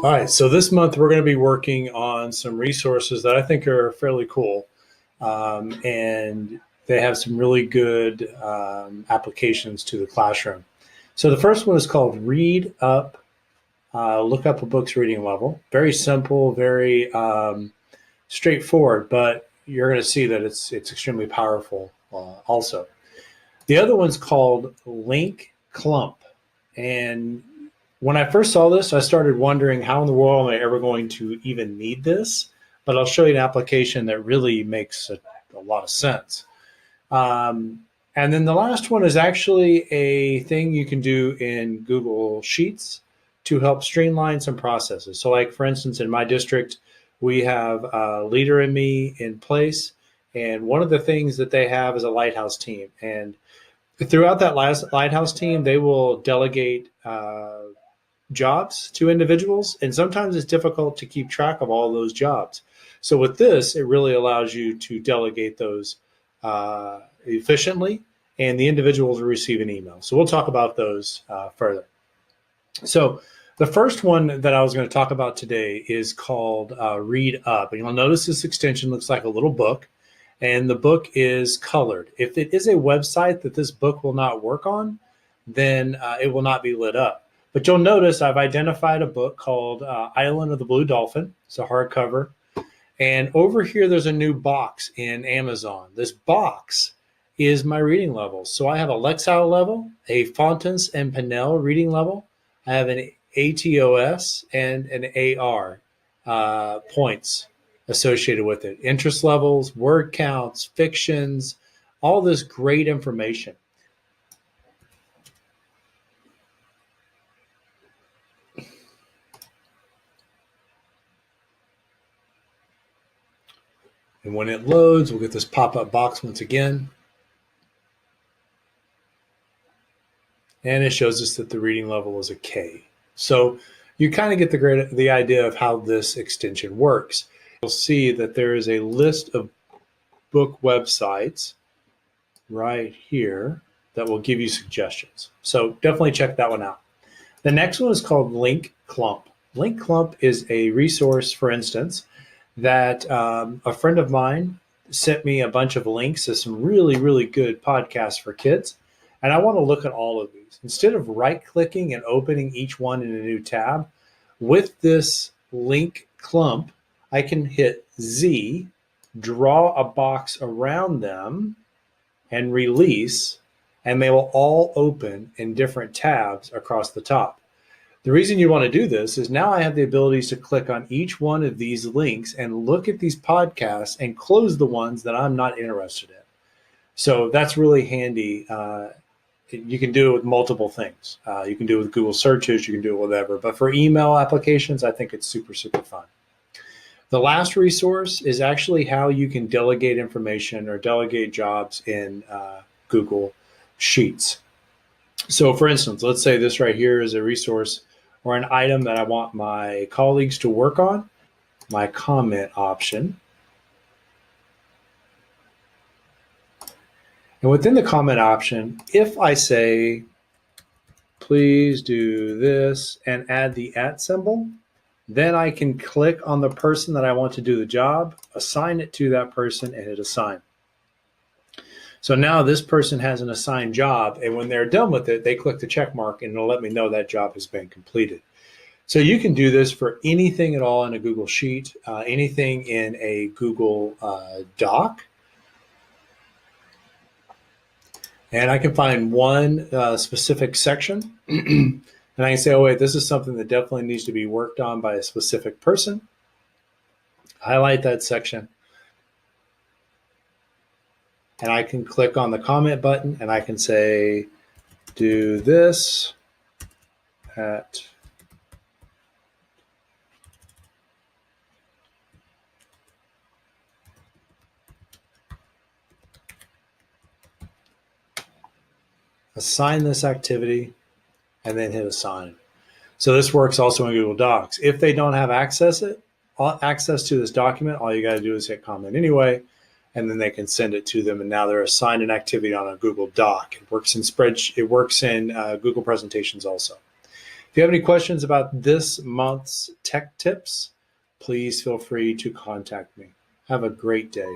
All right, so this month we're going to be working on some resources that I think are fairly cool, and they have some really good applications to the classroom. So the first one is called Read Up, Look Up a Book's Reading Level. Very simple, very straightforward, but you're going to see that it's extremely powerful also. The other one's called Link Clump, and when I first saw this, I started wondering how in the world am I ever going to even need this? But I'll show you an application that really makes a lot of sense. And then the last one is actually a thing you can do in Google Sheets to help streamline some processes. So like, for instance, in my district, we have Leader in Me in place. And one of the things that they have is a Lighthouse team. And throughout that last Lighthouse team, they will delegate jobs to individuals, and sometimes it's difficult to keep track of all those jobs. So with this, it really allows you to delegate those efficiently, and the individuals will receive an email. So we'll talk about those further. So the first one that I was going to talk about today is called Read Up. And you'll notice this extension looks like a little book, and the book is colored. If it is a website that this book will not work on, then it will not be lit up. But you'll notice I've identified a book called Island of the Blue Dolphin. It's a hardcover. And over here, there's a new box in Amazon. This box is my reading levels. So I have a Lexile level, a Fountas and Pinnell reading level. I have an ATOS and an AR points associated with it. Interest levels, word counts, fictions, all this great information. And when it loads, we'll get this pop-up box once again. And it shows us that the reading level is a K. So you kind of get the idea of how this extension works. You'll see that there is a list of book websites right here that will give you suggestions. So definitely check that one out. The next one is called Link Clump. Link Clump is a resource, for instance, that a friend of mine sent me a bunch of links to some really, really good podcasts for kids. And I want to look at all of these. Instead of right-clicking and opening each one in a new tab, with this link clump, I can hit Z, draw a box around them, and release, and they will all open in different tabs across the top. The reason you want to do this is now I have the abilities to click on each one of these links and look at these podcasts and close the ones that I'm not interested in. So that's really handy. You can do it with multiple things. You can do it with Google searches, you can do it with whatever. But for email applications, I think it's super, super fun. The last resource is actually how you can delegate information or delegate jobs in Google Sheets. So for instance, let's say this right here is a resource or an item that I want my colleagues to work on, my comment option. And within the comment option, if I say, please do this and add the @ symbol, then I can click on the person that I want to do the job, assign it to that person, and hit assign. So now this person has an assigned job, and when they're done with it, they click the check mark and it'll let me know that job has been completed. So you can do this for anything at all in a Google Sheet, anything in a Google Doc. And I can find one specific section and I can say, oh wait, this is something that definitely needs to be worked on by a specific person. Highlight that section. And I can click on the comment button and I can say, do this at assign this activity and then hit assign. So this works also in Google Docs. If they don't have access to this document, all you got to do is hit comment anyway, and then they can send it to them, and now they're assigned an activity on a Google Doc. It works in Google Presentations also. If you have any questions about this month's tech tips, please feel free to contact me. Have a great day.